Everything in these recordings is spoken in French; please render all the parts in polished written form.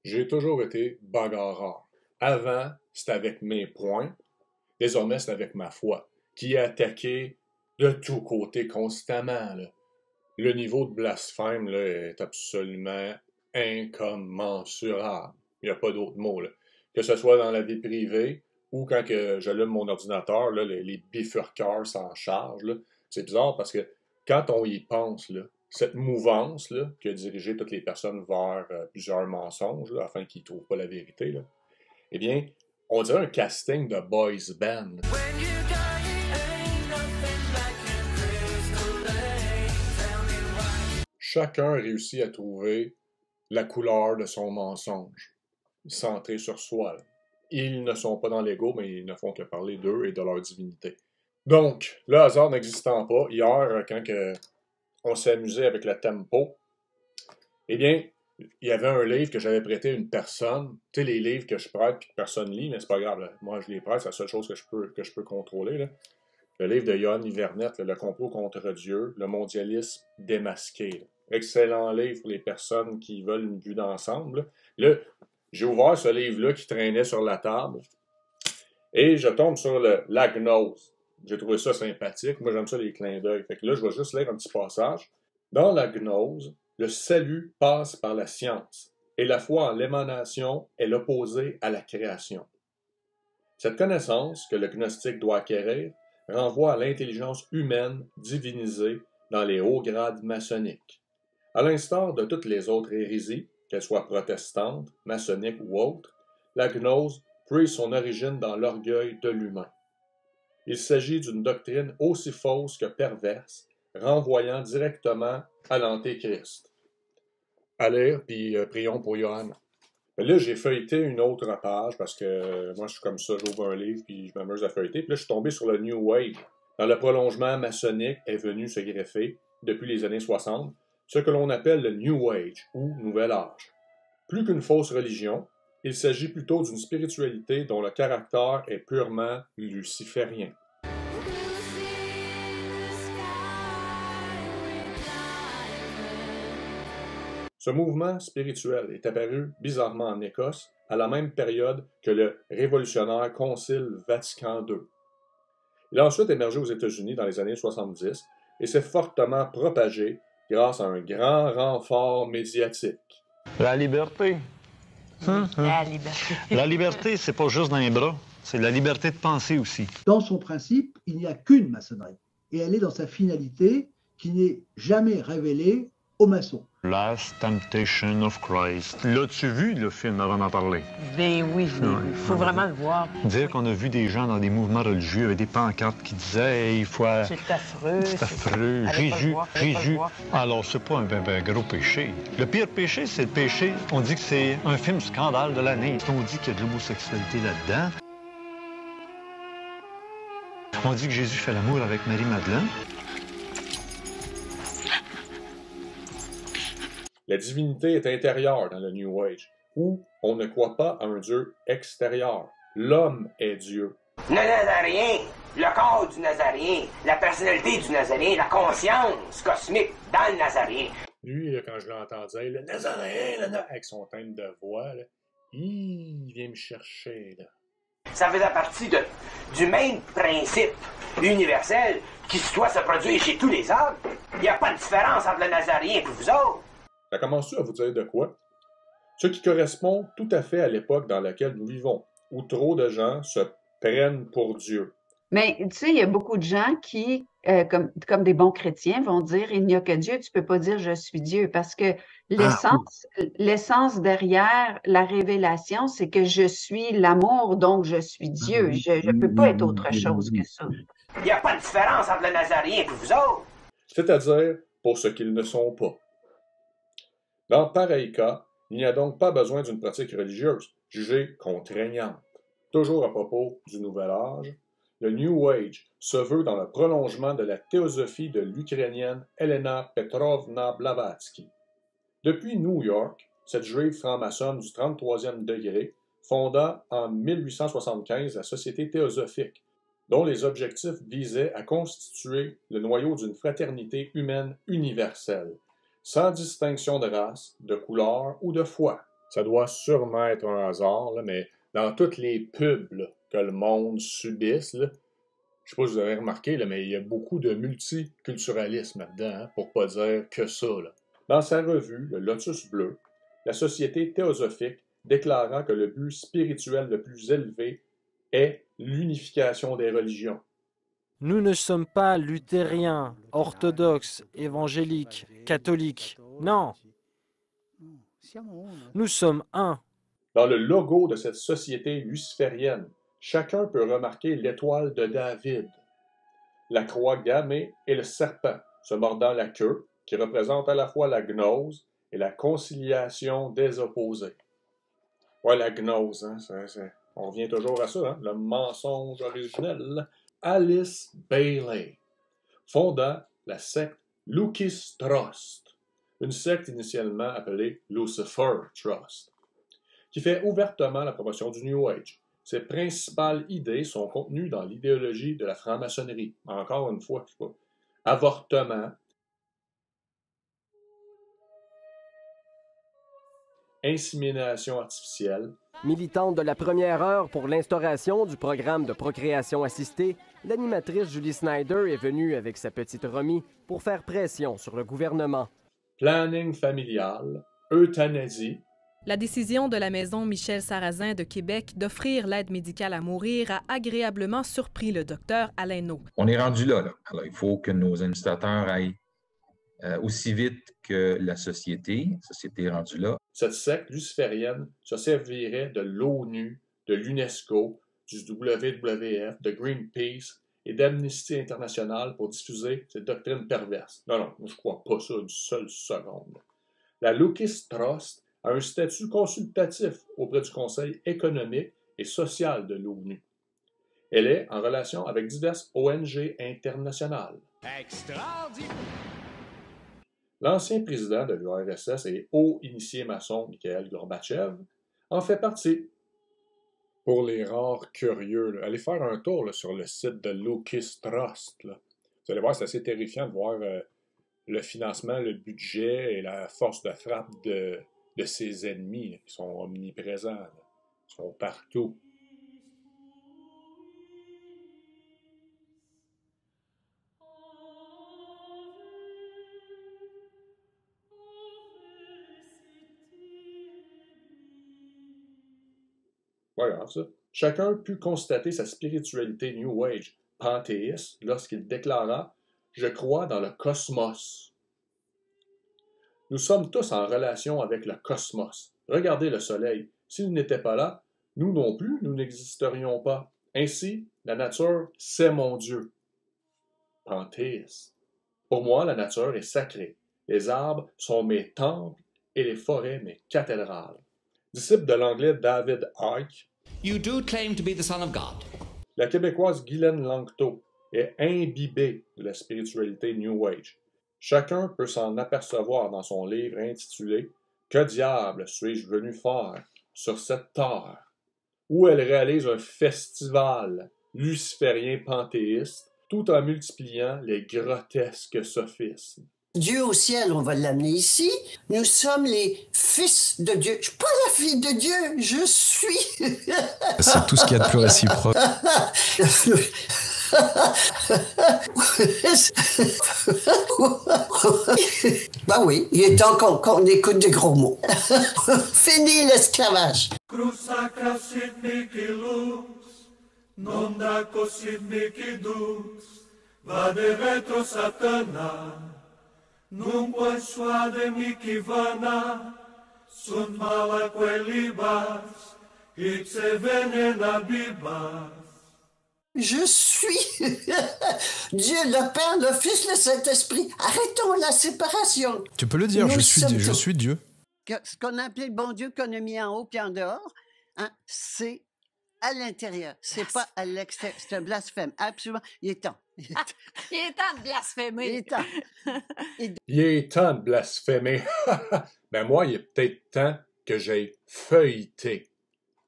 J'ai toujours été bagarreur. Avant, c'était avec mes poings. Désormais, c'est avec ma foi, qui est attaquée de tous côtés constamment, là. Le niveau de blasphème là, est absolument incommensurable. Il n'y a pas d'autre mot, là. Que ce soit dans la vie privée ou quand que j'allume mon ordinateur, là, les bifurqueurs s'en chargent. Là. C'est bizarre parce que quand on y pense, là, cette mouvance là, qui a dirigé toutes les personnes vers plusieurs mensonges là, afin qu'ils ne trouvent pas la vérité, là, eh bien, on dirait un casting de boys band. Chacun réussit à trouver la couleur de son mensonge, centré sur soi. Là. Ils ne sont pas dans l'ego, mais ils ne font que parler d'eux et de leur divinité. Donc, le hasard n'existant pas, hier, quand on s'est amusé avec le tempo, eh bien, il y avait un livre que j'avais prêté à une personne. Tu sais, les livres que je prête et que personne lit, mais c'est pas grave. Là. Moi, je les prête, c'est la seule chose que je peux contrôler. Là. Le livre de Johann Ivernett, Le complot contre Dieu, le mondialisme démasqué. Là. Excellent livre pour les personnes qui veulent une vue d'ensemble. Là, j'ai ouvert ce livre-là qui traînait sur la table et je tombe sur la gnose. J'ai trouvé ça sympathique. Moi, j'aime ça les clins d'œil. Fait que là, je vais juste lire un petit passage. Dans la gnose, le salut passe par la science et la foi en l'émanation est l'opposé à la création. Cette connaissance que le gnostique doit acquérir renvoie à l'intelligence humaine divinisée dans les hauts grades maçonniques. À l'instar de toutes les autres hérésies, qu'elles soient protestantes, maçonniques ou autres, la gnose puise son origine dans l'orgueil de l'humain. Il s'agit d'une doctrine aussi fausse que perverse, renvoyant directement à l'Antéchrist. À lire, puis prions pour Johann. Mais là, j'ai feuilleté une autre page parce que moi, je suis comme ça, j'ouvre un livre puis je m'amuse à feuilleter. Puis là, je suis tombé sur le New Age. Dans le prolongement maçonnique est venu se greffer, depuis les années 60, ce que l'on appelle le New Age ou Nouvel Âge. Plus qu'une fausse religion, il s'agit plutôt d'une spiritualité dont le caractère est purement luciférien. Ce mouvement spirituel est apparu bizarrement en Écosse à la même période que le révolutionnaire Concile Vatican II. Il a ensuite émergé aux États-Unis dans les années 70 et s'est fortement propagé grâce à un grand renfort médiatique. La liberté. La liberté. La liberté, c'est pas juste dans les bras, c'est la liberté de penser aussi. Dans son principe, il n'y a qu'une maçonnerie. Et elle est dans sa finalité qui n'est jamais révélée aux maçons. Last Temptation of Christ. L'as-tu vu, le film, avant d'en parler? Ben oui, il faut vraiment le voir. Dire qu'on a vu des gens dans des mouvements religieux avec des pancartes qui disaient hey, il faut... C'est affreux. C'est affreux. Jésus. Alors, c'est pas un gros péché. Le pire péché, c'est le péché. On dit que c'est un film scandale de l'année. On dit qu'il y a de l'homosexualité là-dedans. On dit que Jésus fait l'amour avec Marie-Madeleine. La divinité est intérieure dans le New Age, où on ne croit pas à un Dieu extérieur. L'homme est Dieu. Le Nazaréen, le corps du Nazaréen, la personnalité du Nazaréen, la conscience cosmique dans le Nazaréen. Lui, là, quand je l'entendais, le Nazaréen, avec son thème de voix, là, il vient me chercher. Là. Ça faisait partie du même principe universel qui doit se produire chez tous les hommes. Il n'y a pas de différence entre le Nazaréen et vous autres. Ça commence-tu à vous dire de quoi? Ce qui correspond tout à fait à l'époque dans laquelle nous vivons, où trop de gens se prennent pour Dieu. Mais tu sais, il y a beaucoup de gens qui, comme des bons chrétiens, vont dire il n'y a que Dieu, tu peux pas dire je suis Dieu, parce que l'essence derrière la révélation, c'est que je suis l'amour, donc je suis Dieu. Je ne peux pas être autre chose que ça. Il n'y a pas de différence entre le Nazaréen et vous autres. C'est-à-dire pour ce qu'ils ne sont pas. Dans pareil cas, il n'y a donc pas besoin d'une pratique religieuse, jugée contraignante. Toujours à propos du Nouvel Âge, le New Age se veut dans le prolongement de la théosophie de l'Ukrainienne Elena Petrovna Blavatsky. Depuis New York, cette juive franc-maçonne du 33e degré fonda en 1875 la Société théosophique, dont les objectifs visaient à constituer le noyau d'une fraternité humaine universelle, sans distinction de race, de couleur ou de foi. Ça doit sûrement être un hasard, là, mais dans toutes les pubs là, que le monde subisse, là, je sais pas si vous avez remarqué, là, mais il y a beaucoup de multiculturalisme là-dedans, hein, pour pas dire que ça. Là. Dans sa revue, le Lotus Bleu, la Société théosophique déclara que le but spirituel le plus élevé est l'unification des religions. Nous ne sommes pas luthériens, orthodoxes, évangéliques, catholiques. Non. Nous sommes un. Dans le logo de cette société luciférienne, chacun peut remarquer l'étoile de David, la croix gammée et le serpent se mordant la queue, qui représente à la fois la gnose et la conciliation des opposés. Ouais, la gnose, hein, on revient toujours à ça, hein, le mensonge originel. Alice Bailey fonda la secte Lucis Trust, une secte initialement appelée Lucifer Trust, qui fait ouvertement la promotion du New Age. Ses principales idées sont contenues dans l'idéologie de la franc-maçonnerie. Encore une fois, je sais pas, avortement, insémination artificielle. Militante de la première heure pour l'instauration du programme de procréation assistée, l'animatrice Julie Snyder est venue avec sa petite Romy pour faire pression sur le gouvernement. Planning familial, euthanasie. La décision de la Maison Michel Sarrazin de Québec d'offrir l'aide médicale à mourir a agréablement surpris le docteur Alain Naud. On est rendu là. Alors, il faut que nos administrateurs aillent aussi vite que la société. La société est rendue là. Cette secte luciférienne se servirait de l'ONU, de l'UNESCO, du WWF, de Greenpeace et d'Amnesty International pour diffuser cette doctrine perverse. Non, je ne crois pas ça une seule seconde. La Lucis Trust a un statut consultatif auprès du Conseil économique et social de l'ONU. Elle est en relation avec diverses ONG internationales. Extraordinaire! L'ancien président de l'URSS et haut initié maçon Mikhail Gorbatchev en fait partie. Pour les rares curieux, là, allez faire un tour là, sur le site de Lucis Trust. Là. Vous allez voir, c'est assez terrifiant de voir le financement, le budget et la force de frappe de ses ennemis là, qui sont omniprésents, là, qui sont partout. Voilà, ça. Chacun put constater sa spiritualité New Age panthéiste lorsqu'il déclara « Je crois dans le cosmos ». Nous sommes tous en relation avec le cosmos. Regardez le soleil. S'il n'était pas là, nous non plus, nous n'existerions pas. Ainsi, la nature, c'est mon Dieu. Panthéiste. Pour moi, la nature est sacrée. Les arbres sont mes temples et les forêts mes cathédrales. Disciple de l'anglais David Icke, You do claim to be the son of God. La québécoise Guylaine Langto est imbibée de la spiritualité New Age. Chacun peut s'en apercevoir dans son livre intitulé « Que diable suis-je venu faire sur cette terre ?» où elle réalise un festival luciférien panthéiste tout en multipliant les grotesques sophismes. Dieu au ciel, on va l'amener ici. Nous sommes les fils de Dieu. Je suis pas la fille de Dieu, je suis. C'est tout ce qu'il y a de plus réciproque. Ben oui, il est temps qu'on écoute des gros mots. Fini l'esclavage. Nunque suade mikivana, sunt mala quelibas, itse venena bibas. Je suis Dieu, le Père, le Fils, le Saint-Esprit. Arrêtons la séparation. Tu peux le dire, je suis Dieu. Ce qu'on a appelé le bon Dieu qu'on a mis en haut puis en dehors, hein, c'est à l'intérieur. C'est pas à l'extérieur. C'est un blasphème. Absolument. Il est temps. Il est temps de blasphémer. Il est temps. Il est temps de blasphémer. Ben moi, il est peut-être temps que j'aille feuilleter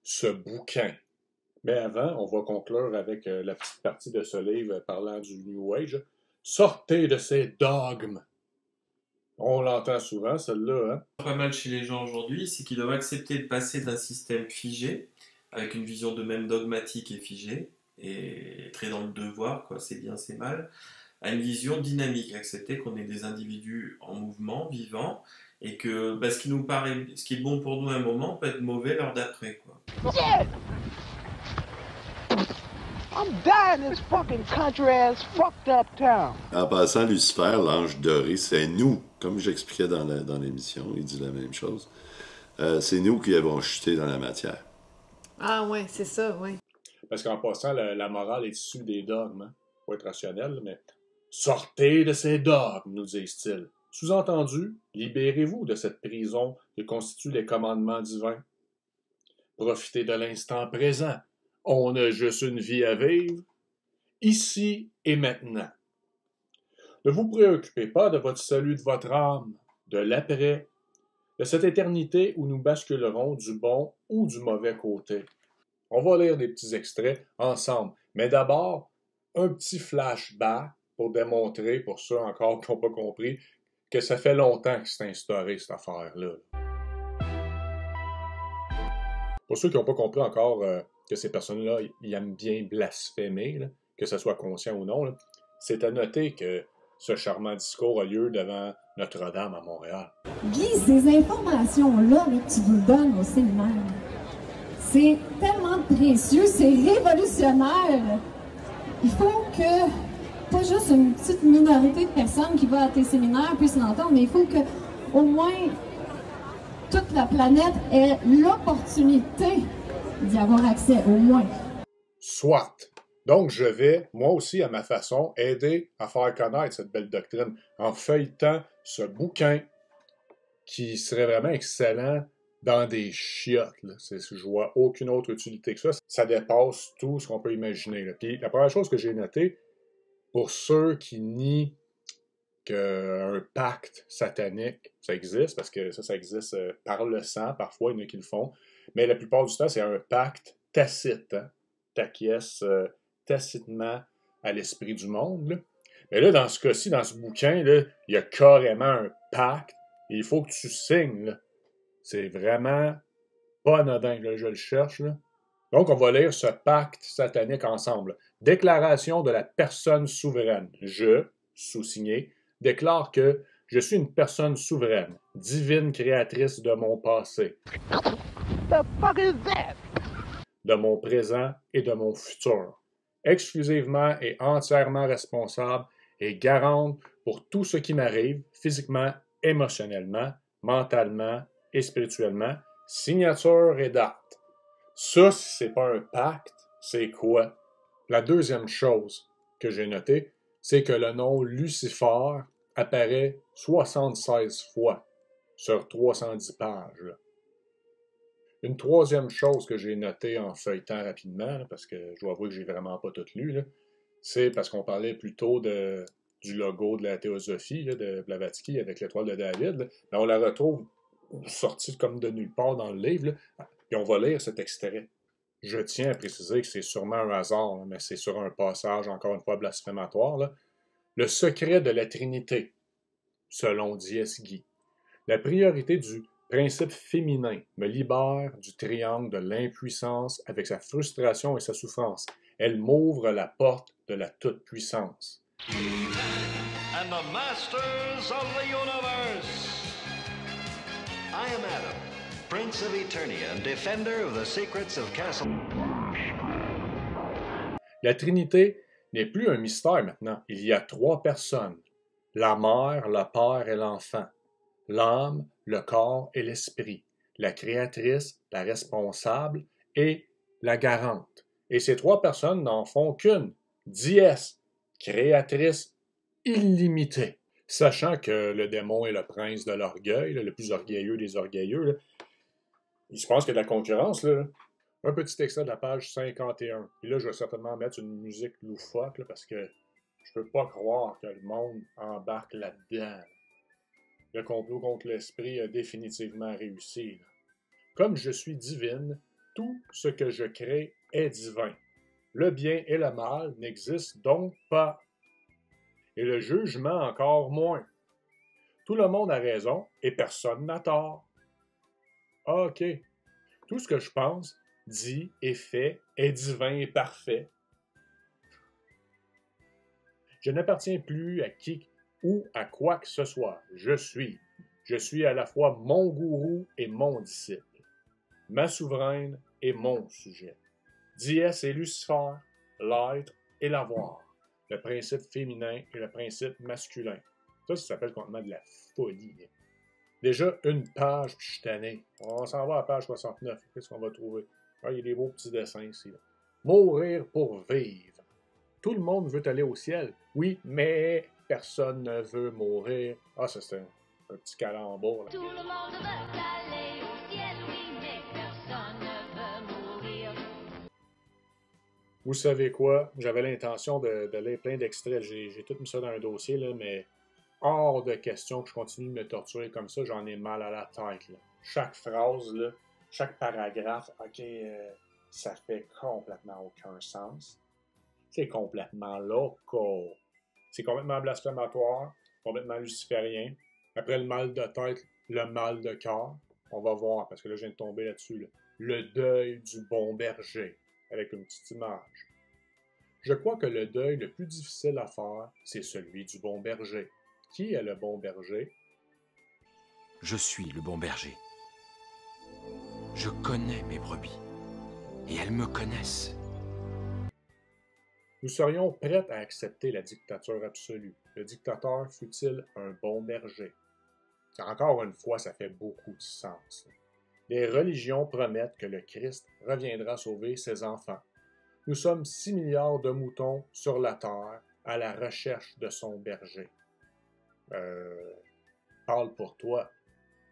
ce bouquin. Mais avant, on va conclure avec la petite partie de ce livre parlant du New Age. Sortez de ces dogmes. On l'entend souvent, celle-là, hein? Pas mal chez les gens aujourd'hui, c'est qu'ils doivent accepter de passer d'un système figé, avec une vision d'eux-mêmes dogmatique et figée, et très dans le devoir, quoi, c'est bien, c'est mal, à une vision dynamique, accepter qu'on est des individus en mouvement, vivants, et que ce qui nous paraît, ce qui est bon pour nous à un moment peut être mauvais l'heure d'après, quoi. Shit! I'm dying in this fucking country-ass fucked up town. En passant, Lucifer, l'ange doré, c'est nous, comme j'expliquais dans l'émission, il dit la même chose. C'est nous qui avons chuté dans la matière. Ah ouais, c'est ça, oui. Parce qu'en passant, la morale est issue des dogmes. Hein? Faut être rationnel, mais sortez de ces dogmes, nous disent-ils. Sous-entendu, libérez-vous de cette prison que constituent les commandements divins. Profitez de l'instant présent. On a juste une vie à vivre, ici et maintenant. Ne vous préoccupez pas de votre salut de votre âme, de l'après, de cette éternité où nous basculerons du bon ou du mauvais côté. On va lire des petits extraits ensemble, mais d'abord, un petit flashback pour démontrer, pour ceux encore qui n'ont pas compris, que ça fait longtemps que c'est instauré, cette affaire-là. Pour ceux qui n'ont pas compris encore que ces personnes-là, ils aiment bien blasphémer, là, que ce soit conscient ou non, c'est à noter que ce charmant discours a lieu devant Notre-Dame à Montréal. Guy, ces informations-là que tu nous donnes au séminaire, c'est tellement précieux, c'est révolutionnaire. Il faut que, pas juste une petite minorité de personnes qui va à tes séminaires puissent l'entendre, mais il faut que au moins toute la planète ait l'opportunité d'y avoir accès, au moins. Soit. Donc, je vais, moi aussi, à ma façon, aider à faire connaître cette belle doctrine en feuilletant ce bouquin qui serait vraiment excellent dans des chiottes. Là. Je vois aucune autre utilité que ça. Ça dépasse tout ce qu'on peut imaginer. Là. Puis, la première chose que j'ai notée, pour ceux qui nient qu'un pacte satanique, ça existe, parce que ça existe par le sang, parfois, il y en a qui le font, mais la plupart du temps, c'est un pacte tacite. Hein? T'acquiesces tacitement à l'esprit du monde. Là. Mais là, dans ce cas-ci, dans ce bouquin, là, il y a carrément un pacte, et il faut que tu signes. Là. C'est vraiment pas anodin, là, je le cherche. Là. Donc, on va lire ce pacte satanique ensemble. Déclaration de la personne souveraine. Je, sous-signé, déclare que je suis une personne souveraine, divine créatrice de mon passé, de mon présent et de mon futur, exclusivement et entièrement responsable et garante pour tout ce qui m'arrive, physiquement, émotionnellement, mentalement et spirituellement, signature et date. Ça, si c'est pas un pacte, c'est quoi? La deuxième chose que j'ai notée, c'est que le nom Lucifer apparaît 76 fois sur 310 pages. Là. Une troisième chose que j'ai notée en feuilletant rapidement, là, parce que je dois avouer que j'ai vraiment pas tout lu, là, c'est parce qu'on parlait plutôt du logo de la théosophie là, de Blavatsky avec l'étoile de David. Là. Mais on la retrouve sortie comme de nulle part dans le livre. Là. Et on va lire cet extrait. Je tiens à préciser que c'est sûrement un hasard, là, mais c'est sur un passage, encore une fois, blasphématoire. Là. Le secret de la Trinité, selon D.S. Guy. La priorité du principe féminin me libère du triangle de l'impuissance avec sa frustration et sa souffrance. Elle m'ouvre la porte de la toute-puissance. And the masters of the universe. I am Adam, Prince of Eternia and defender of the secrets of Castle. La Trinité n'est plus un mystère maintenant. Il y a 3 personnes. La mère, le père et l'enfant. L'âme, le corps et l'esprit. La créatrice, la responsable et la garante. Et ces 3 personnes n'en font qu'une. Dies, créatrice illimitée. Sachant que le démon est le prince de l'orgueil, le plus orgueilleux des orgueilleux, là, il se pense qu'il y a de la concurrence. Là. Un petit extrait de la page 51. Et là, je vais certainement mettre une musique loufoque là, parce que je peux pas croire que le monde embarque là-dedans. Le complot contre l'esprit a définitivement réussi. Là. Comme je suis divine, tout ce que je crée est divin. Le bien et le mal n'existent donc pas. Et le jugement encore moins. Tout le monde a raison et personne n'a tort. Ah, OK. Tout ce que je pense, dit et fait est divin et parfait. Je n'appartiens plus à qui ou à quoi que ce soit. Je suis à la fois mon gourou et mon disciple, ma souveraine et mon sujet. Dies et Lucifer, l'être et l'avoir, le principe féminin et le principe masculin. Ça s'appelle complètement de la folie. Déjà, une page, puis je suis tanné. On s'en va à la page 69. Qu'est-ce qu'on va trouver? Ah, il y a des beaux petits dessins ici. Là. Mourir pour vivre. Tout le monde veut aller au ciel. Oui, mais personne ne veut mourir. Ah, ça, c'est un petit calembour. Là. Tout le monde veut aller au ciel, oui, mais personne ne veut mourir. Vous savez quoi? J'avais l'intention de lire plein d'extraits. J'ai tout mis ça dans un dossier, là, mais hors de question que je continue de me torturer comme ça. J'en ai mal à la tête. Là. Chaque phrase, là, chaque paragraphe, OK, ça fait complètement aucun sens. C'est complètement loco. C'est complètement blasphématoire, complètement luciférien. Après le mal de tête, le mal de cœur. On va voir, parce que là, je viens de tomber là-dessus. Là. Le deuil du bon berger, avec une petite image. Je crois que le deuil le plus difficile à faire, c'est celui du bon berger. Qui est le bon berger? Je suis le bon berger. Je connais mes brebis. Et elles me connaissent. Nous serions prêts à accepter la dictature absolue. Le dictateur fut-il un bon berger? Encore une fois, ça fait beaucoup de sens. Les religions promettent que le Christ reviendra sauver ses enfants. Nous sommes 6 milliards de moutons sur la terre à la recherche de son berger. Parle pour toi.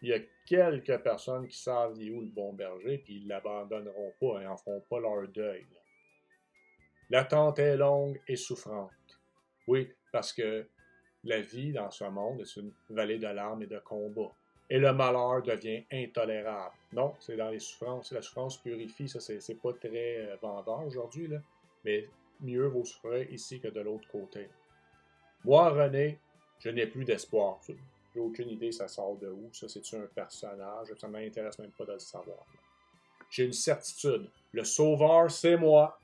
Il y a quelques personnes qui savent il est où le bon berger, puis ils ne l'abandonneront pas et n'en feront pas leur deuil. Là. L'attente est longue et souffrante. Oui, parce que la vie dans ce monde est une vallée de larmes et de combats. Et le malheur devient intolérable. Non, c'est dans les souffrances. La souffrance purifie, ça c'est pas très vendeur aujourd'hui, là. Mais mieux vaut souffrir ici que de l'autre côté. Moi, René, je n'ai plus d'espoir. J'ai aucune idée ça sort de où. Ça, c'est-tu un personnage? Ça ne m'intéresse même pas de le savoir. J'ai une certitude. Le sauveur, c'est moi.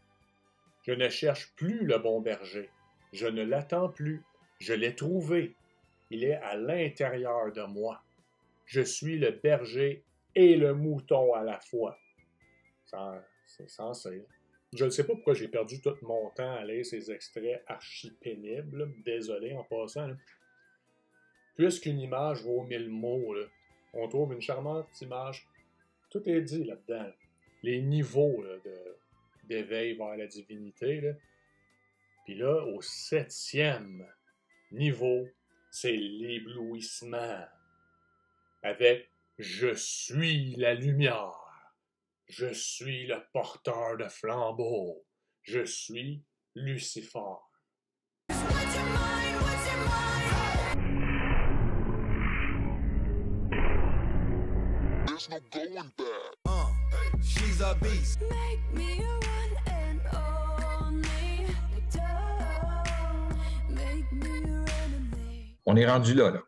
Je ne cherche plus le bon berger. Je ne l'attends plus. Je l'ai trouvé. Il est à l'intérieur de moi. Je suis le berger et le mouton à la fois. C'est censé. Je ne sais pas pourquoi j'ai perdu tout mon temps à lire ces extraits archi-pénibles. Désolé en passant. Là. Puisqu'une image vaut 1000 mots, là, on trouve une charmante image. Tout est dit là-dedans. Là. Les niveaux là, d'éveil vers la divinité. Là. Puis là, au 7e niveau, c'est l'éblouissement. Avec « Je suis la lumière. Je suis le porteur de flambeau. Je suis Lucifer. » There's no going back. She's a beast. Make me your one and only. Don't make me your enemy. On est rendu là.